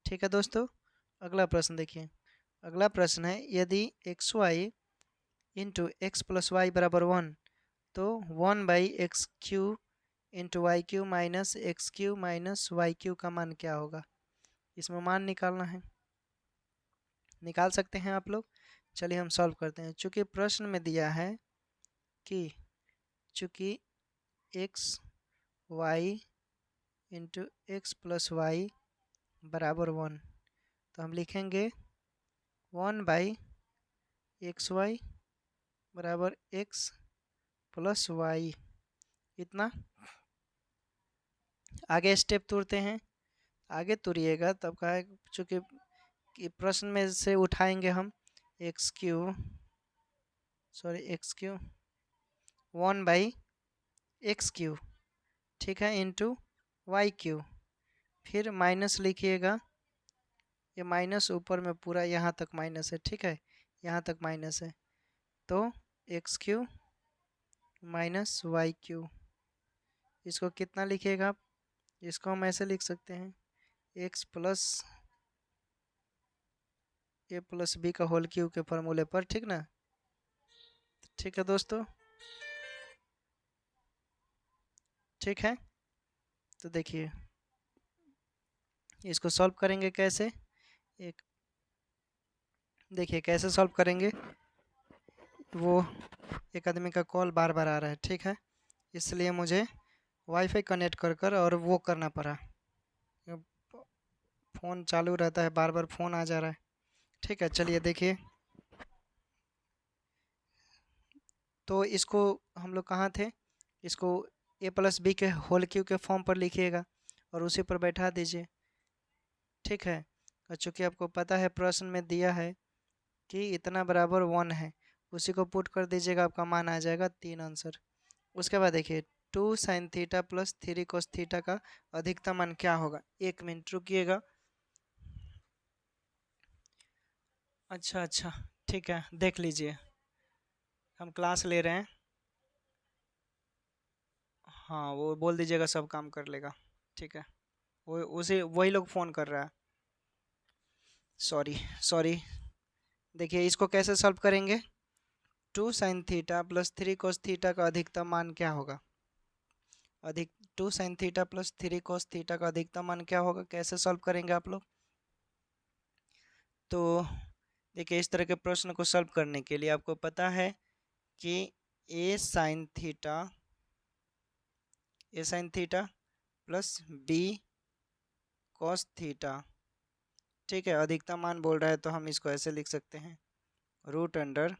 ठीक है दोस्तों, अगला प्रश्न देखिए। अगला प्रश्न है, यदि x y into x plus y बराबर 1, तो 1/x³ into y cube minus x cube minus y cube का मान क्या होगा। इसमें मान निकालना है, निकाल सकते हैं आप लोग। चलिए हम सॉल्व करते हैं। चूँकि प्रश्न में दिया है कि चूँकि x y into x plus y बराबर 1, तो हम लिखेंगे 1/xy बराबर एक्स प्लस वाई, इतना। आगे स्टेप तुरते हैं, आगे तुरिएगा तब का है, चूँकि कि प्रश्न में से उठाएंगे हम x³ 1/x³, ठीक है, इंटू y³, फिर माइनस लिखिएगा, ये माइनस ऊपर में पूरा यहाँ तक माइनस है, ठीक है, यहाँ तक माइनस है, तो x³ माइनस y³, इसको कितना लिखिएगा आप, इसको हम ऐसे लिख सकते हैं x प्लस ए प्लस बी का होल क्यूब के फॉर्मूले पर, ठीक ना। ठीक है दोस्तों, ठीक है, तो देखिए इसको सॉल्व करेंगे कैसे, एक देखिए कैसे सॉल्व करेंगे। वो एक आदमी का कॉल बार बार आ रहा है, ठीक है, इसलिए मुझे वाईफाई कनेक्ट कर कर और वो करना पड़ा, फ़ोन चालू रहता है, बार बार फ़ोन आ जा रहा है। ठीक है, चलिए देखिए, तो इसको हम लोग कहाँ थे, इसको ए प्लस बी के होल क्यू के फॉर्म पर लिखिएगा और उसी पर बैठा दीजिए। ठीक है, और चूँकि आपको पता है प्रश्न में दिया है कि इतना बराबर 1 है, उसी को पुट कर दीजिएगा, आपका मान आ जाएगा 3 आंसर। उसके बाद देखिए 2 sin theta plus 3 cos theta का अधिकतम मान क्या होगा। 1 मिनट रुकिएगा। अच्छा अच्छा, ठीक है, देख लीजिए, हम क्लास ले रहे हैं। हाँ वो बोल दीजिएगा, सब काम कर लेगा। ठीक है, वो उसे वही लोग फ़ोन कर रहा है, सॉरी सॉरी। देखिए इसको कैसे सॉल्व करेंगे, 2 sin theta plus 3 cos theta का अधिकतम मान क्या होगा, अधिक 2 sin theta plus 3 cos theta का अधिकतम मान क्या होगा, कैसे सॉल्व करेंगे आप लोग। तो देखिए इस तरह के प्रश्न को सॉल्व करने के लिए आपको पता है कि A sine theta plus B cos theta. ठीक है, अधिकतम मान बोल रहा है तो हम इसको ऐसे लिख सकते हैं, रूट अंडर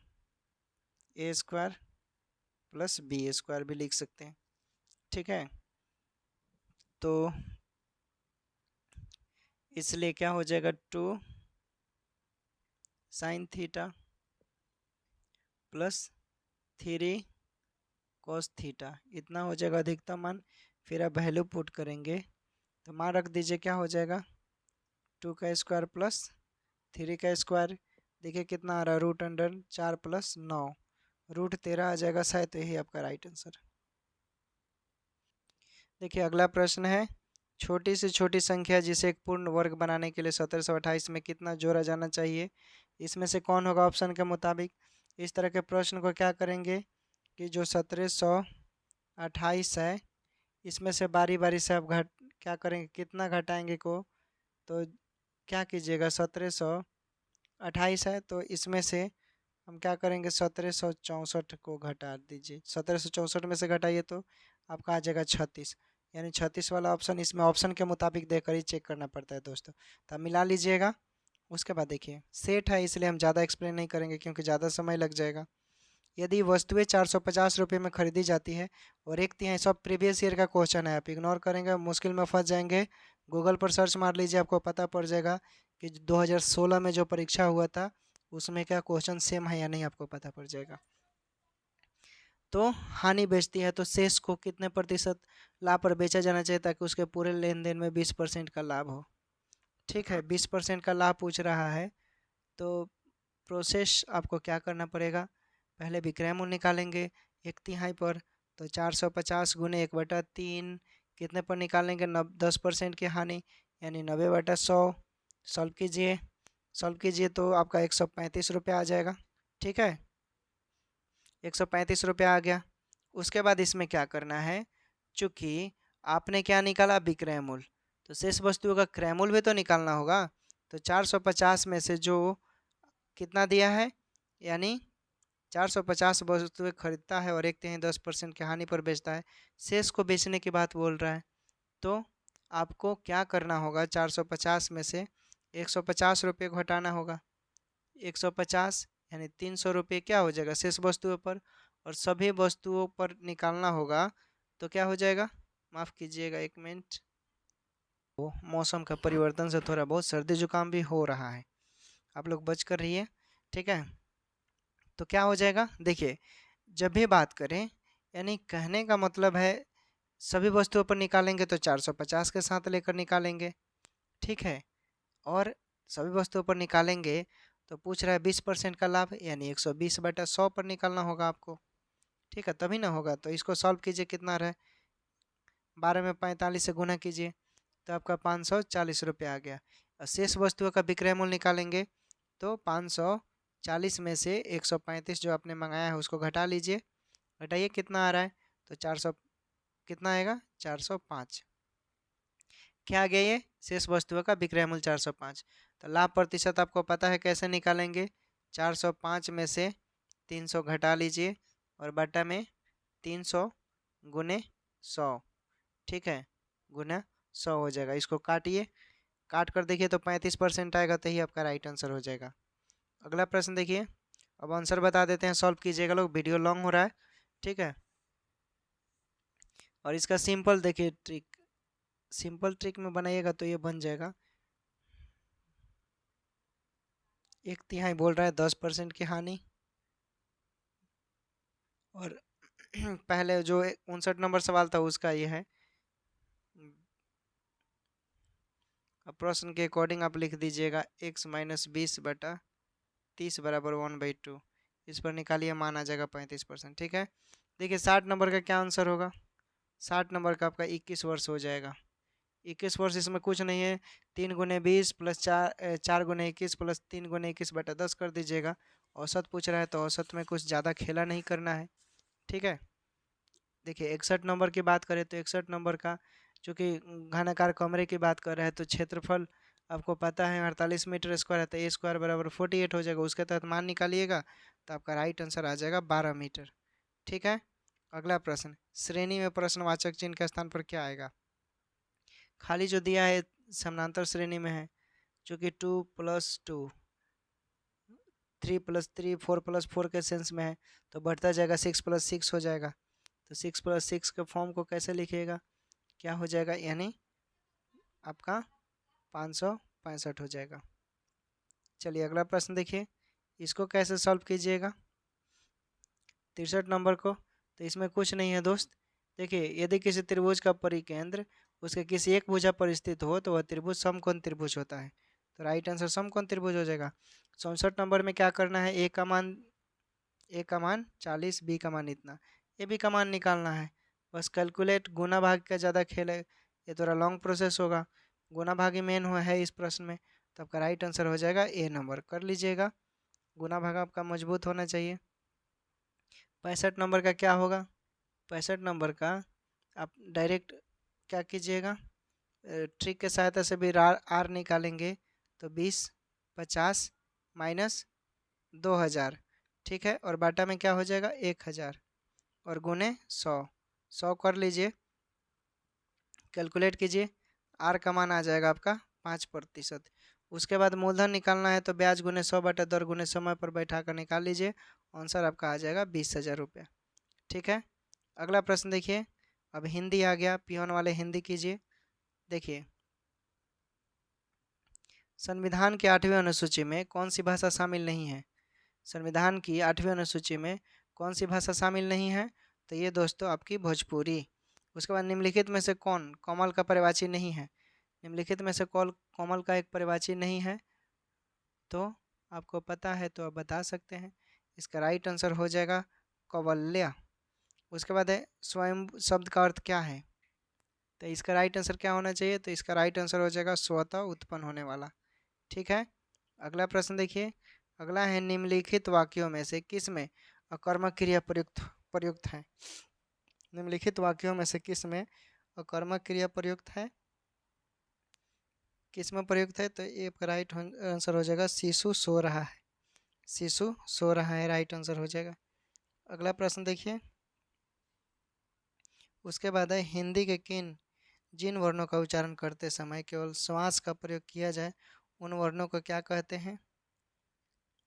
ए स्क्वायर प्लस बी स्क्वायर भी लिख सकते हैं। ठीक है, तो इसलिए क्या हो जाएगा, 2 sign theta plus 3 cos theta, इतना हो जाएगा अधिकतम मान। फिर अब वैल्यू पुट करेंगे तो मान रख दीजिए, क्या हो जाएगा 2 का स्क्वायर प्लस 3 का स्क्वायर। देखिए कितना आ रहा है, रूट अंडर 4 प्लस 9, रूट 13 आ जाएगा शायद, तो यही आपका राइट आंसर। देखिए अगला प्रश्न है, छोटी से छोटी संख्या जिसे एक पूर्ण वर्ग बनाने के लिए 1728 में कितना जोड़ा जाना चाहिए, इसमें से कौन होगा ऑप्शन के मुताबिक। इस तरह के प्रश्न को क्या करेंगे कि जो 1728 है, इसमें से बारी बारी से आप घट क्या करेंगे, कितना घटाएंगे को, तो क्या कीजिएगा 1728 है तो इसमें से हम क्या करेंगे 1764 को घटा दीजिए, 1764 में से घटाइए तो आपका आ जाएगा 36, यानी 36 वाला ऑप्शन इसमें ऑप्शन के मुताबिक देकर ही चेक करना पड़ता है दोस्तों। तो आप मिला लीजिएगा। उसके बाद देखिए सेट है इसलिए हम ज़्यादा एक्सप्लेन नहीं करेंगे क्योंकि ज़्यादा समय लग जाएगा। यदि वस्तुएं 450 रुपये में खरीदी जाती है और एक तिहाई, सब प्रीवियस ईयर का क्वेश्चन है, आप इग्नोर करेंगे मुश्किल में फंस जाएंगे। गूगल पर सर्च मार लीजिए, आपको पता पड़ जाएगा कि 2016 में जो परीक्षा हुआ था उसमें क्या क्वेश्चन सेम है या नहीं, आपको पता पड़ जाएगा। तो हानि बेचती है तो शेष को कितने प्रतिशत लाभ पर बेचा जाना चाहिए ताकि उसके पूरे लेन देन में 20% का लाभ हो। ठीक है, 20% का लाभ पूछ रहा है तो प्रोसेस आपको क्या करना पड़ेगा, पहले विक्रय मूल्य निकालेंगे एक तिहाई पर, तो 450 गुने 1/3 कितने पर निकालेंगे, 10% की हानि यानी 90/100। सॉल्व कीजिए, सॉल्व कीजिए तो आपका 135 रुपये आ जाएगा। ठीक है, 135 रुपये आ गया। उसके बाद इसमें क्या करना है, चूँकि आपने क्या निकाला विक्रय मूल्य, तो शेष वस्तुओं का क्रय मूल्य भी तो निकालना होगा। तो 450 में से जो कितना दिया है, यानी 450 वस्तुएं खरीदता है और एक तिहाई 10% की हानि पर बेचता है, शेष को बेचने की बात बोल रहा है। तो आपको क्या करना होगा, 450 में से 150 रुपये घटाना होगा, 150 यानी 300 रुपये क्या हो जाएगा शेष वस्तुओं पर, और सभी वस्तुओं पर निकालना होगा तो क्या हो जाएगा, माफ़ कीजिएगा 1 मिनट, वो मौसम का परिवर्तन से थोड़ा बहुत सर्दी जुकाम भी हो रहा है, आप लोग बच कर रहिए। ठीक है, तो क्या हो जाएगा, देखिए जब भी बात करें, यानी कहने का मतलब है सभी वस्तुओं पर निकालेंगे तो 450 के साथ लेकर निकालेंगे। ठीक है, और सभी वस्तुओं पर निकालेंगे तो पूछ रहा है 20% का लाभ, यानी 120/100 पर निकालना होगा आपको। ठीक है, तभी ना होगा। तो इसको सॉल्व कीजिए, कितना रहे, 12 में 45 से गुना कीजिए तो आपका 540 रुपये आ गया। और शेष वस्तुओं का विक्रय मूल्य निकालेंगे तो 540 में से 135 जो आपने मंगाया है उसको घटा लीजिए, घटाइए कितना आ रहा है, तो 400 कितना आएगा 405। क्या आ गया, ये शेष वस्तुओं का विक्रय मूल्य 405। तो लाभ प्रतिशत आपको पता है कैसे निकालेंगे, 405 में से 300 घटा लीजिए और बटा में 300 गुने 100। ठीक है, गुना 100 हो जाएगा, इसको काटिए, काट कर देखिए तो 35% आएगा, तो ही आपका राइट आंसर हो जाएगा। अगला प्रश्न देखिए, अब आंसर बता देते हैं, सॉल्व कीजिएगा लोग, वीडियो लॉन्ग हो रहा है। ठीक है, और इसका सिंपल देखिए ट्रिक, सिंपल ट्रिक में बनाइएगा तो ये बन जाएगा। एक तिहाई बोल रहा है 10% की हानि, और पहले जो 59 नंबर सवाल था उसका ये है। अब प्रश्न के अकॉर्डिंग आप लिख दीजिएगा x - 20/30 बराबर 1/2, इस पर निकालिए, मान आ जाएगा 35%। ठीक है, देखिए 60 नंबर का क्या आंसर होगा, 60 नंबर का आपका 21 वर्ष हो जाएगा। 21 वर्ष इसमें कुछ नहीं है, 3 गुने 20 प्लस 4 गुने 21 प्लस 3 गुने 21/10 कर दीजिएगा। औसत पूछ रहा है तो औसत में कुछ ज़्यादा खेला नहीं करना है। ठीक है, देखिए 61 नंबर की बात करें तो 61 नंबर का चूँकि घनाकार कमरे की बात कर रहे हैं तो क्षेत्रफल आपको पता है 48 मीटर स्क्वायर है, तो ए स्क्वायर बराबर 48 हो जाएगा, उसके तहत मान निकालिएगा तो आपका राइट आंसर आ जाएगा 12 मीटर। ठीक है, अगला प्रश्न, श्रेणी में प्रश्नवाचक चिन्ह के स्थान पर क्या आएगा, खाली जो दिया है समानांतर श्रेणी में है, चूँकि 2 + 2 3 + 3 4 + 4 के सेंस में है, तो बढ़ता जाएगा 6 + 6 हो जाएगा। तो 6 + 6 के फॉर्म को कैसे लिखिएगा, क्या हो जाएगा, यानी आपका 565 हो जाएगा। चलिए अगला प्रश्न देखिए, इसको कैसे सॉल्व कीजिएगा 63 नंबर को। तो इसमें कुछ नहीं है दोस्त, देखिए यदि किसी त्रिभुज का परिकेंद्र उसके किसी एक भुजा पर स्थित हो तो वह त्रिभुज समकोण त्रिभुज होता है। तो राइट आंसर समकोण त्रिभुज हो जाएगा। 64 नंबर में क्या करना है, ए का मान 40, बी का मान इतना, ए बी का मान निकालना है। बस कैलकुलेट, गुना भाग का ज़्यादा खेल है, ये थोड़ा लॉन्ग प्रोसेस होगा। गुना भागी मेन हुआ है इस प्रश्न में, तो आपका राइट आंसर हो जाएगा ए नंबर। कर लीजिएगा, गुना भाग आपका मजबूत होना चाहिए। 65 नंबर का क्या होगा, 65 नंबर का आप डायरेक्ट क्या कीजिएगा, ट्रिक के सहायता से भी आर निकालेंगे। तो 20 50 माइनस 2000, ठीक है, और बाटा में क्या हो जाएगा 1000 और गुने 100 कर लीजिए, कैलकुलेट कीजिए, आर का मान आ जाएगा आपका 5%। उसके बाद मूलधन निकालना है, तो ब्याज गुने 100/दर गुने समय पर बैठा कर निकाल लीजिए, आंसर आपका आ जाएगा 20,000 रुपये। ठीक है, अगला प्रश्न देखिए। अब हिंदी आ गया, पियोन वाले हिंदी कीजिए। देखिए, संविधान की 8वीं अनुसूची में कौन सी भाषा शामिल नहीं है, संविधान की 8वीं अनुसूची में कौन सी भाषा शामिल नहीं है, तो ये दोस्तों आपकी भोजपुरी। उसके बाद निम्नलिखित में से कौन कोमल का पर्यायवाची नहीं है, निम्नलिखित में से कौन कोमल का एक पर्यायवाची नहीं है, तो आपको पता है तो आप बता सकते हैं। इसका राइट आंसर हो जाएगा कौवल्या। उसके बाद है स्वयं शब्द का अर्थ क्या है, तो इसका राइट आंसर क्या होना चाहिए, तो इसका राइट आंसर हो जाएगा स्वतः उत्पन्न होने वाला। ठीक है, अगला प्रश्न देखिए। अगला है निम्नलिखित वाक्यों में से किस में अकर्मक क्रिया प्रयुक्त प्रयुक्त है, निम्नलिखित वाक्यों में से किस में अकर्मक क्रिया प्रयुक्त है, किस में प्रयुक्त है, तो ये राइट आंसर हो जाएगा शिशु सो रहा है, शिशु सो रहा है, राइट आंसर हो जाएगा। अगला प्रश्न देखिए। उसके बाद है हिंदी के जिन वर्णों का उच्चारण करते समय केवल श्वास का प्रयोग किया जाए उन वर्णों को क्या कहते हैं,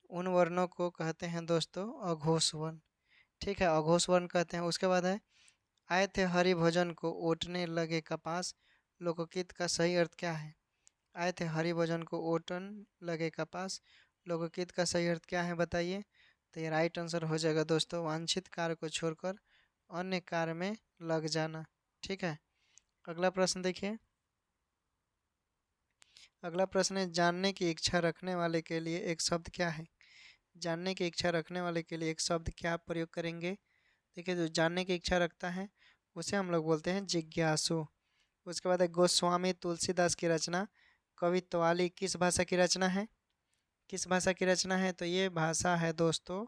उन वर्णों को कहते हैं दोस्तों अघोष वर्ण। ठीक है, अघोष वर्ण कहते हैं। उसके बाद है आए थे हरि भोजन को ओटने लगे कपास, लोकगीत का सही अर्थ क्या है, आए थे हरि भोजन को ओटन लगे कपास, लोकगीत का सही अर्थ क्या है बताइए। तो ये राइट आंसर हो जाएगा दोस्तों वांछित कार्य को छोड़कर अन्य कार्य में लग जाना। ठीक है, अगला प्रश्न देखिए। अगला प्रश्न है जानने की इच्छा रखने वाले के लिए एक शब्द क्या है, जानने की इच्छा रखने वाले के लिए एक शब्द क्या प्रयोग करेंगे। देखिए, जो जानने की इच्छा रखता है उसे हम लोग बोलते हैं जिज्ञासु। उसके बाद है गोस्वामी तुलसीदास की रचना कवित्वाली किस भाषा की रचना है, किस भाषा की रचना है, तो ये भाषा है दोस्तों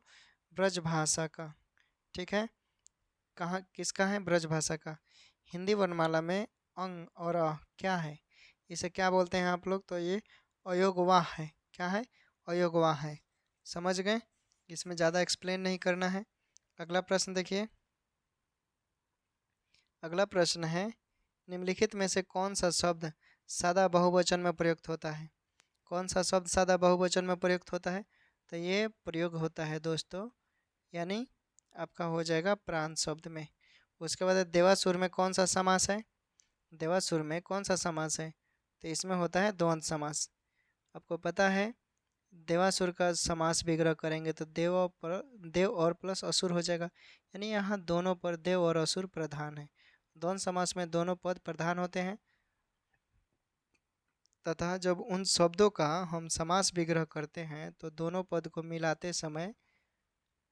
ब्रज भाषा का। ठीक है, कहाँ किसका है, ब्रज भाषा का। हिंदी वर्णमाला में अंग और अ क्या है, इसे क्या बोलते हैं आप लोग, तो ये अयोगवाह है। क्या है, अयोगवाह है। समझ गए, इसमें ज़्यादा एक्सप्लेन नहीं करना है। अगला प्रश्न देखिए। अगला प्रश्न है निम्नलिखित में से कौन सा शब्द सादा बहुवचन में प्रयुक्त होता है, कौन सा शब्द सादा बहुवचन में प्रयुक्त होता है, तो ये प्रयोग होता है दोस्तों, यानी आपका हो जाएगा प्राण शब्द में। उसके बाद देवासुर में कौन सा समास है, देवासुर में कौन सा समास है, तो इसमें होता है द्वंद्व समास। आपको पता है देवासुर का समास विग्रह करेंगे तो देव और प्लस असुर हो जाएगा, यानी यहाँ दोनों पर देव और असुर प्रधान है। द्वंद्व समास में दोनों पद प्रधान होते हैं, तथा जब उन शब्दों का हम समास विग्रह करते हैं तो दोनों पद को मिलाते समय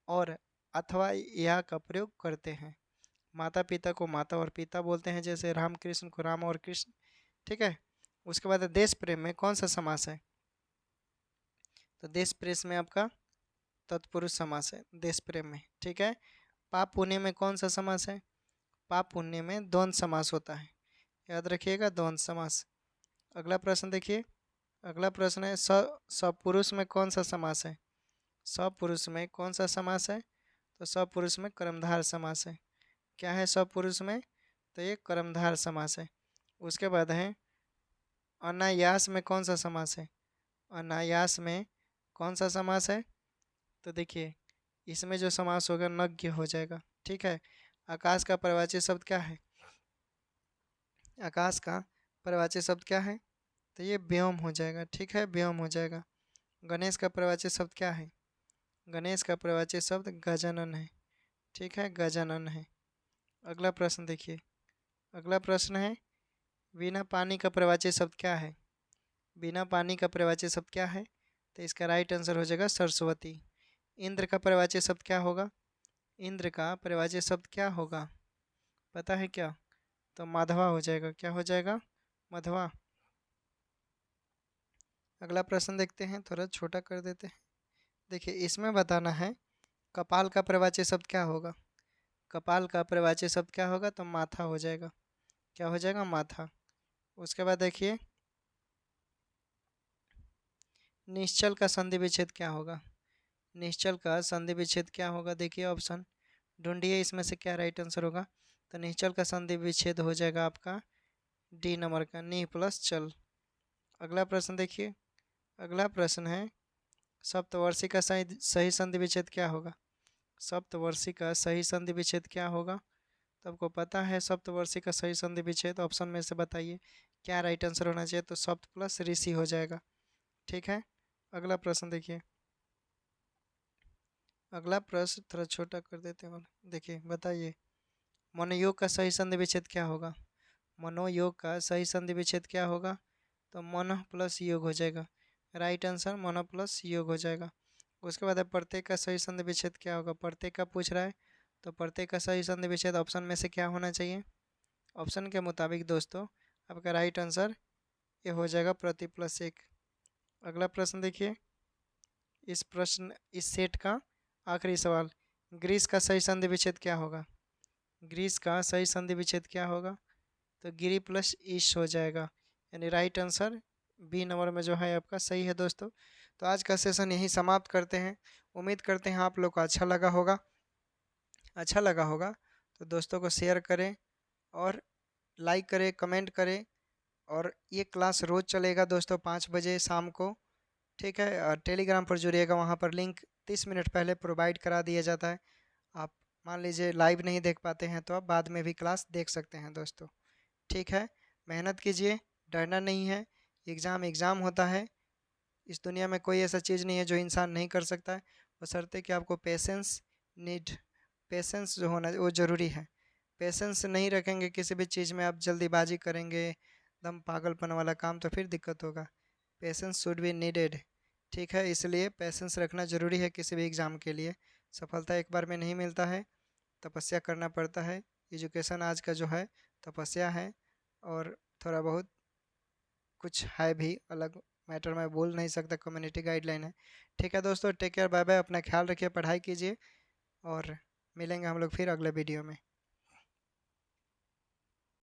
और अथवा या का प्रयोग करते हैं। माता पिता को माता और पिता बोलते हैं, जैसे राम कृष्ण को राम और कृष्ण। ठीक है, उसके बाद देश प्रेम में कौन सा समास है, तो देश प्रेम में आपका तत्पुरुष समास है देश प्रेम में। ठीक है, पाप पुण्य में कौन सा समास है, पाप पुण्य में द्वंद्व समास होता है, याद रखिएगा द्वंद्व समास। अगला प्रश्न देखिए। अगला प्रश्न है सपुरुष में कौन सा समास है, सपुरुष में कौन सा समास है, तो सपुरुष में कर्मधार समास है। क्या है सपुरुष में, तो ये कर्मधार समास है। उसके बाद है अनायास में कौन सा समास है? अनायास में कौन सा समास है? तो देखिए इसमें जो समास होगा नज्ञ हो जाएगा। ठीक है। आकाश का परिवाची शब्द क्या है? आकाश का परिवाची शब्द क्या है? तो ये व्योम हो जाएगा। ठीक है, व्योम हो जाएगा। गणेश का परिवाची शब्द क्या है? गणेश का परिवाची शब्द गजानन है। ठीक है, गजानन है। अगला प्रश्न देखिए। अगला प्रश्न है बिना पानी का परिवाची शब्द क्या है? बिना पानी का परिवाची शब्द क्या है? तो इसका राइट आंसर हो जाएगा सरस्वती। इंद्र का परिवाची शब्द क्या होगा? इंद्र का परिवाची शब्द क्या होगा? पता है क्या? तो माधवा हो जाएगा। क्या हो जाएगा? मधवा। अगला प्रश्न देखते हैं, थोड़ा छोटा कर देते हैं। देखिए इसमें बताना है कपाल का परिवाची शब्द क्या होगा? कपाल का परिवाची शब्द क्या होगा? तो माथा हो जाएगा। क्या हो जाएगा? माथा। उसके बाद देखिए निश्चल का संधि विच्छेद क्या होगा? निश्चल का संधि विच्छेद क्या होगा? देखिए ऑप्शन ढूंढिए, इसमें से क्या राइट आंसर होगा? तो निश्चल का संधि विच्छेद हो जाएगा आपका डी नंबर का, नी प्लस चल। अगला प्रश्न देखिए। अगला प्रश्न है सप्तवर्षी का सही सही संधि विच्छेद क्या होगा? सप्तवर्षी का सही संधि विच्छेद क्या होगा? तो आपको पता है सप्तवर्षी का सही संधि विच्छेद, ऑप्शन में से बताइए क्या राइट आंसर होना चाहिए? तो सप्त प्लस ऋषि हो जाएगा। ठीक है। अगला प्रश्न देखिए। अगला प्रश्न थोड़ा छोटा कर देते हैं। देखिए बताइए मनोयोग का सही संधि विच्छेद क्या होगा? मनोयोग का सही संधि विच्छेद क्या होगा? तो मन प्लस योग हो जाएगा। राइट आंसर मन प्लस योग हो जाएगा। उसके बाद प्रत्येक का सही संधि विच्छेद क्या होगा? प्रत्येक का पूछ रहा है, तो प्रत्येक का सही संधि विच्छेद ऑप्शन में से क्या होना चाहिए? ऑप्शन के मुताबिक दोस्तों आपका राइट आंसर ये हो जाएगा प्रति प्लस एक। अगला प्रश्न देखिए। इस सेट का आखिरी सवाल, ग्रीस का सही संधि विच्छेद क्या होगा? ग्रीस का सही संधि विच्छेद क्या होगा? तो गिरी प्लस ईश हो जाएगा, यानी राइट आंसर बी नंबर में जो है आपका सही है दोस्तों। तो आज का सेशन यहीं समाप्त करते हैं। उम्मीद करते हैं आप लोग को अच्छा लगा होगा। अच्छा लगा होगा तो दोस्तों को शेयर करें और लाइक करें, कमेंट करें। और ये क्लास रोज़ चलेगा दोस्तों 5 बजे शाम को। ठीक है, टेलीग्राम पर जुड़िएगा, वहाँ पर लिंक 30 मिनट पहले प्रोवाइड करा दिया जाता है। आप मान लीजिए लाइव नहीं देख पाते हैं तो आप बाद में भी क्लास देख सकते हैं दोस्तों। ठीक है, मेहनत कीजिए, डरना नहीं है। एग्ज़ाम एग्ज़ाम होता है। इस दुनिया में कोई ऐसा चीज़ नहीं है जो इंसान नहीं कर सकता है, बशर्ते कि आपको पेशेंस नीड पेशेंस जो होना वो ज़रूरी है। पेशेंस नहीं रखेंगे किसी भी चीज़ में, आप जल्दीबाजी करेंगे एकदम पागलपन वाला काम, तो फिर दिक्कत होगा। Patience should be needed. ठीक है, इसलिए पेशेंस रखना ज़रूरी है किसी भी एग्ज़ाम के लिए। सफलता एक बार में नहीं मिलता है, तपस्या करना पड़ता है। एजुकेशन आज का जो है तपस्या है, और थोड़ा बहुत कुछ है भी अलग मैटर मैं बोल नहीं सकता, कम्युनिटी गाइडलाइन है। ठीक है दोस्तों, टेक केयर, बाय बाय, अपना ख्याल रखिए, पढ़ाई कीजिए, और मिलेंगे हम लोग फिर अगले वीडियो में।